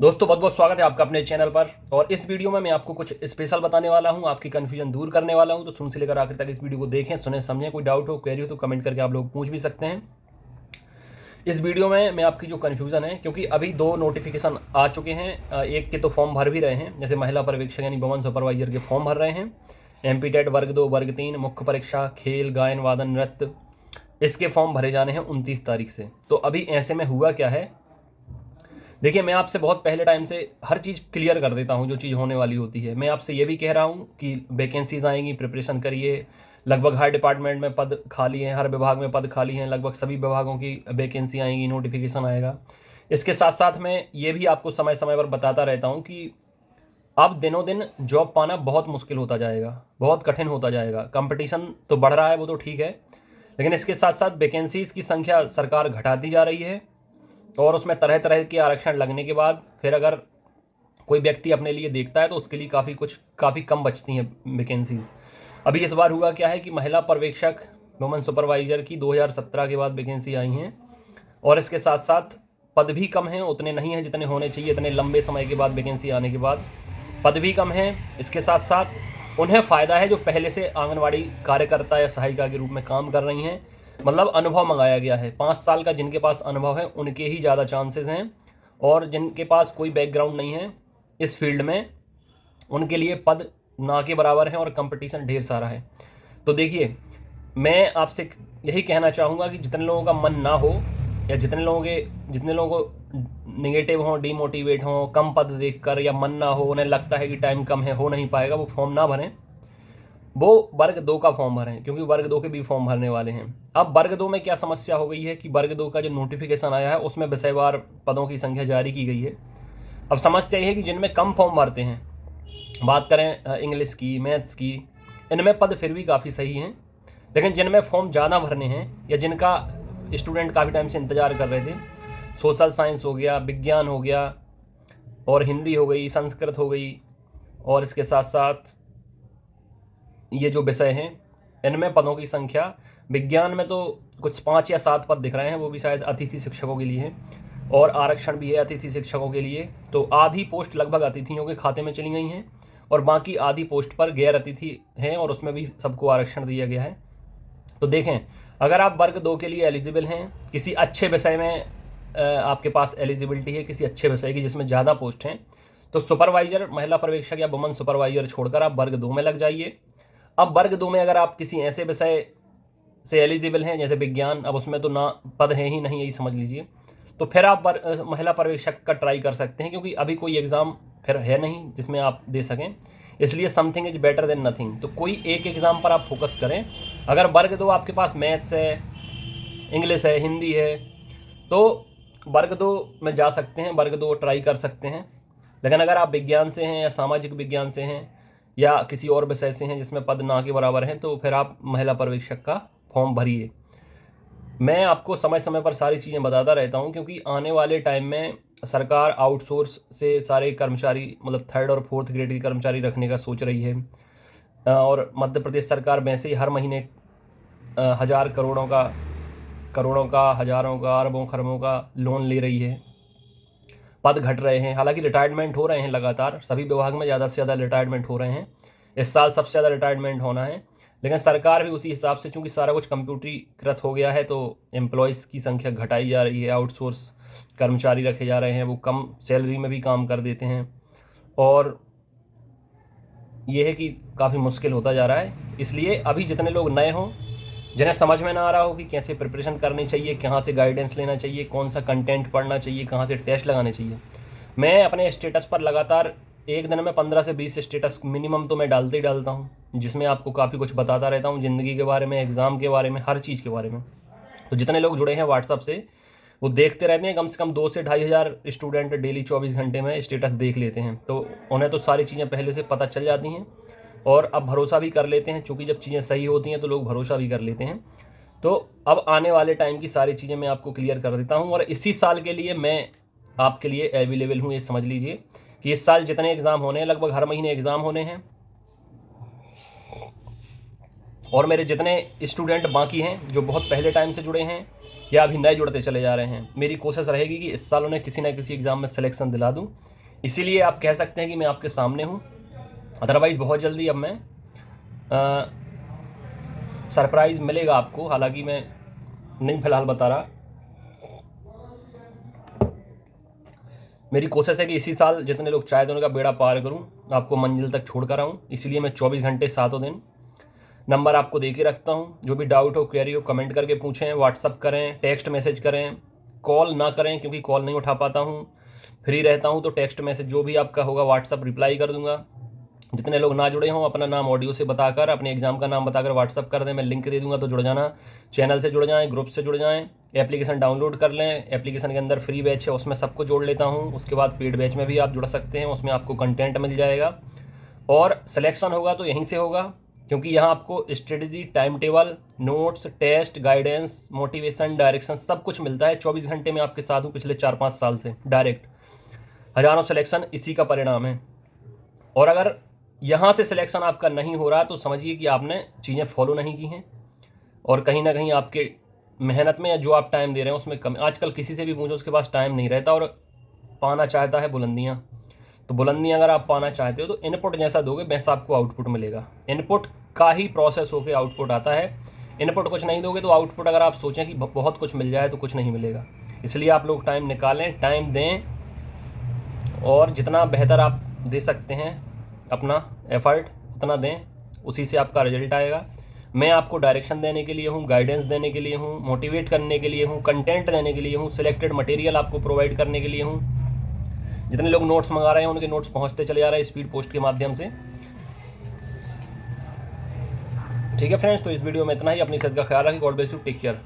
दोस्तों बहुत बहुत स्वागत है आपका अपने चैनल पर। और इस वीडियो में मैं आपको कुछ स्पेशल बताने वाला हूं, आपकी कन्फ्यूजन दूर करने वाला हूं। तो शुरू से लेकर आखिर तक इस वीडियो को देखें, सुने, समझें। कोई डाउट हो, क्वेरी हो तो कमेंट करके आप लोग पूछ भी सकते हैं। इस वीडियो में मैं आपकी जो कन्फ्यूज़न है, क्योंकि अभी 2 नोटिफिकेशन आ चुके हैं, एक के तो फॉर्म भर भी रहे हैं, जैसे महिला पर्यवेक्षक यानी वुमन सुपरवाइजर के फॉर्म भर रहे हैं। एमपी टेट वर्ग 2 वर्ग 3 मुख्य परीक्षा खेल गायन वादन नृत्य, इसके फॉर्म भरे जाने हैं 29 तारीख से। तो अभी ऐसे में हुआ क्या है, देखिए मैं आपसे बहुत पहले टाइम से हर चीज़ क्लियर कर देता हूँ जो चीज़ होने वाली होती है। मैं आपसे ये भी कह रहा हूँ कि वैकेंसीज आएंगी, प्रिपरेशन करिए। लगभग हर डिपार्टमेंट में पद खाली हैं, हर विभाग में पद खाली हैं, लगभग सभी विभागों की वैकेंसी आएंगी, नोटिफिकेशन आएगा। इसके साथ साथ मैं ये भी आपको समय समय पर बताता रहता हूँ कि अब दिनों दिन जॉब पाना बहुत मुश्किल होता जाएगा, बहुत कठिन होता जाएगा। कंपटीशन तो बढ़ रहा है, वो तो ठीक है, लेकिन इसके साथ साथ वैकेंसीज़ की संख्या सरकार घटाती जा रही है। और उसमें तरह तरह के आरक्षण लगने के बाद फिर अगर कोई व्यक्ति अपने लिए देखता है तो उसके लिए काफ़ी कम बचती हैं वैकेंसीज़। अभी इस बार हुआ क्या है कि महिला पर्यवेक्षक वुमन सुपरवाइजर की 2017 के बाद वैकेंसी आई हैं, और इसके साथ साथ पद भी कम हैं, उतने नहीं हैं जितने होने चाहिए। इतने लंबे समय के बाद वैकेंसी आने के बाद पद भी कम हैं। इसके साथ साथ उन्हें फ़ायदा है जो पहले से आंगनवाड़ी कार्यकर्ता या सहायिका के रूप में काम कर रही हैं, मतलब अनुभव मंगाया गया है। 5 साल का जिनके पास अनुभव है उनके ही ज़्यादा चांसेस हैं, और जिनके पास कोई बैकग्राउंड नहीं है इस फील्ड में उनके लिए पद ना के बराबर हैं और कंपटीशन ढेर सारा है। तो देखिए मैं आपसे यही कहना चाहूँगा कि जितने लोगों का मन ना हो, या जितने लोगों को निगेटिव हों, डीमोटिवेट हों, कम पद देखकर, या मन ना हो, उन्हें लगता है कि टाइम कम है, हो नहीं पाएगा, वो फॉर्म ना भरें। वो वर्ग 2 का फॉर्म भरें, क्योंकि वर्ग 2 के भी फॉर्म भरने वाले हैं। अब वर्ग 2 में क्या समस्या हो गई है कि वर्ग 2 का जो नोटिफिकेशन आया है उसमें विषयवार पदों की संख्या जारी की गई है। अब समस्या ये है कि जिनमें कम फॉर्म भरते हैं, बात करें इंग्लिश की, मैथ्स की, इनमें पद फिर भी काफ़ी सही हैं। लेकिन जिनमें फॉर्म ज़्यादा भरने हैं, या जिनका स्टूडेंट काफ़ी टाइम से इंतज़ार कर रहे थे, सोशल साइंस हो गया, विज्ञान हो गया, और हिंदी हो गई, संस्कृत हो गई, और इसके साथ साथ ये जो विषय हैं, इनमें पदों की संख्या, विज्ञान में तो कुछ 5 या 7 पद दिख रहे हैं, वो भी शायद अतिथि शिक्षकों के लिए हैं, और आरक्षण भी है अतिथि शिक्षकों के लिए। तो आधी पोस्ट लगभग अतिथियों के खाते में चली गई हैं, और बाकी आधी पोस्ट पर गैर अतिथि हैं, और उसमें भी सबको आरक्षण दिया गया है। तो देखें, अगर आप वर्ग 2 के लिए एलिजिबल हैं, किसी अच्छे विषय में आपके पास एलिजिबिलिटी है, किसी अच्छे विषय की जिसमें ज़्यादा पोस्ट हैं, तो सुपरवाइजर, महिला पर्यवेक्षक या वुमन सुपरवाइजर छोड़कर आप वर्ग 2 में लग जाइए। अब वर्ग 2 में अगर आप किसी ऐसे विषय से एलिजिबल हैं जैसे विज्ञान, अब उसमें तो ना पद है ही नहीं, यही समझ लीजिए, तो फिर आप महिला पर्यवेक्षक का ट्राई कर सकते हैं, क्योंकि अभी कोई एग्ज़ाम फिर है नहीं जिसमें आप दे सकें। इसलिए something is better than nothing. तो कोई एक एग्ज़ाम पर आप फोकस करें। अगर वर्ग 2 आपके पास मैथ्स है, इंग्लिश है, हिंदी है, तो वर्ग 2 में जा सकते हैं, वर्ग 2 ट्राई कर सकते हैं। लेकिन अगर आप विज्ञान से हैं, या सामाजिक विज्ञान से हैं, या किसी और विषय से हैं जिसमें पद ना के बराबर हैं, तो फिर आप महिला पर्यवेक्षक का फॉर्म भरिए। मैं आपको समय समय पर सारी चीज़ें बताता रहता हूं, क्योंकि आने वाले टाइम में सरकार आउटसोर्स से सारे कर्मचारी, मतलब 3rd और 4th ग्रेड के कर्मचारी रखने का सोच रही है। और मध्य प्रदेश सरकार वैसे ही हर महीने हज़ार करोड़ों का, हज़ारों का, अरबों खरबों का लोन ले रही है। पद घट रहे हैं, हालांकि रिटायरमेंट हो रहे हैं लगातार, सभी विभाग में ज़्यादा से ज़्यादा रिटायरमेंट हो रहे हैं। इस साल सबसे ज़्यादा रिटायरमेंट होना है, लेकिन सरकार भी उसी हिसाब से, चूँकि सारा कुछ कंप्यूटरीकृत हो गया है, तो एम्प्लॉयज़ की संख्या घटाई जा रही है, आउटसोर्स कर्मचारी रखे जा रहे हैं, वो कम सैलरी में भी काम कर देते हैं, और ये है कि काफ़ी मुश्किल होता जा रहा है। इसलिए अभी जितने लोग नए हों, जिन्हें समझ में ना आ रहा हो कि कैसे प्रिपरेशन करनी चाहिए, कहाँ से गाइडेंस लेना चाहिए, कौन सा कंटेंट पढ़ना चाहिए, कहाँ से टेस्ट लगाने चाहिए, मैं अपने स्टेटस पर लगातार एक दिन में 15 से 20 स्टेटस मिनिमम तो मैं डालते ही डालता हूँ, जिसमें आपको काफ़ी कुछ बताता रहता हूँ, ज़िंदगी के बारे में, एग्ज़ाम के बारे में, हर चीज़ के बारे में। तो जितने लोग जुड़े हैं व्हाट्सअप से, वो देखते रहते हैं, कम से कम 2 से 2,500 स्टूडेंट डेली 24 घंटे में स्टेटस देख लेते हैं, तो उन्हें तो सारी चीज़ें पहले से पता चल जाती हैं, और अब भरोसा भी कर लेते हैं, चूँकि जब चीज़ें सही होती हैं तो लोग भरोसा भी कर लेते हैं। तो अब आने वाले टाइम की सारी चीज़ें मैं आपको क्लियर कर देता हूँ, और इसी साल के लिए मैं आपके लिए अवेलेबल हूँ, ये समझ लीजिए। कि इस साल जितने एग्ज़ाम होने हैं, लगभग हर महीने एग्ज़ाम होने हैं, और मेरे जितने स्टूडेंट बाकी हैं जो बहुत पहले टाइम से जुड़े हैं या अभी नए जुड़ते चले जा रहे हैं, मेरी कोशिश रहेगी कि इस साल उन्हें किसी न किसी एग्ज़ाम में सिलेक्शन दिला दूं। इसीलिए आप कह सकते हैं कि मैं आपके सामने हूं। अदरवाइज़ बहुत जल्दी अब मैं सरप्राइज़ मिलेगा आपको, हालांकि मैं नहीं फ़िलहाल बता रहा। मेरी कोशिश है कि इसी साल जितने लोग चाहते हैं उनका बेड़ा पार करूं, आपको मंजिल तक छोड़ कर आऊँ। इसलिए मैं 24 घंटे 7 दिन नंबर आपको दे के रखता हूँ। जो भी डाउट हो, क्वेरी हो, कमेंट करके पूछें, व्हाट्सअप करें, टेक्स्ट मैसेज करें, कॉल ना करें क्योंकि कॉल नहीं उठा पाता हूँ, फ्री रहता हूँ। तो टेक्स्ट मैसेज जो भी आपका होगा व्हाट्सअप रिप्लाई कर दूंगा। जितने लोग ना जुड़े हों अपना नाम ऑडियो से बताकर, अपने एग्ज़ाम का नाम बताकर व्हाट्सअप कर दें, मैं लिंक दे दूंगा तो जुड़ जाना। चैनल से जुड़ जाएँ, ग्रुप से जुड़ जाएँ, एप्लीकेशन डाउनलोड कर लें। एप्लीकेशन के अंदर फ्री बैच है, उसमें सबको जोड़ लेता हूँ। उसके बाद पेड बैच में भी आप जुड़ सकते हैं, उसमें आपको कंटेंट मिल जाएगा और सिलेक्शन होगा तो यहीं से होगा, क्योंकि यहाँ आपको strategy, time table, notes, test, guidance, motivation, direction सब कुछ मिलता है। 24 घंटे में आपके साथ हूँ पिछले 4-5 साल से डायरेक्ट। हज़ारों सिलेक्शन इसी का परिणाम है। और अगर यहाँ से सिलेक्शन आपका नहीं हो रहा तो समझिए कि आपने चीज़ें फॉलो नहीं की हैं और कहीं ना कहीं आपके मेहनत में या जो आप टाइम दे रहे हैं उसमें कम। आजकल किसी से भी पूछो उसके पास टाइम नहीं रहता और पाना चाहता है बुलंदियाँ। तो बुलंदियाँ अगर आप पाना चाहते हो तो इनपुट जैसा दोगे वैसा आपको आउटपुट मिलेगा। इनपुट का ही प्रोसेस होकर आउटपुट आता है। इनपुट कुछ नहीं दोगे तो आउटपुट अगर आप सोचें कि बहुत कुछ मिल जाए तो कुछ नहीं मिलेगा। इसलिए आप लोग टाइम निकालें, टाइम दें और जितना बेहतर आप दे सकते हैं अपना एफर्ट उतना दें, उसी से आपका रिजल्ट आएगा। मैं आपको डायरेक्शन देने के लिए हूँ, गाइडेंस देने के लिए हूँ, मोटिवेट करने के लिए हूँ, कंटेंट देने के लिए हूँ, सिलेक्टेड मटेरियल आपको प्रोवाइड करने के लिए हूँ। जितने लोग नोट्स मंगा रहे हैं उनके नोट्स पहुँचते चले जा रहे हैं स्पीड पोस्ट के माध्यम से। ठीक है फ्रेंड्स, तो इस वीडियो में इतना ही। अपनी सेहत का ख्याल रखें। God bless you, take care.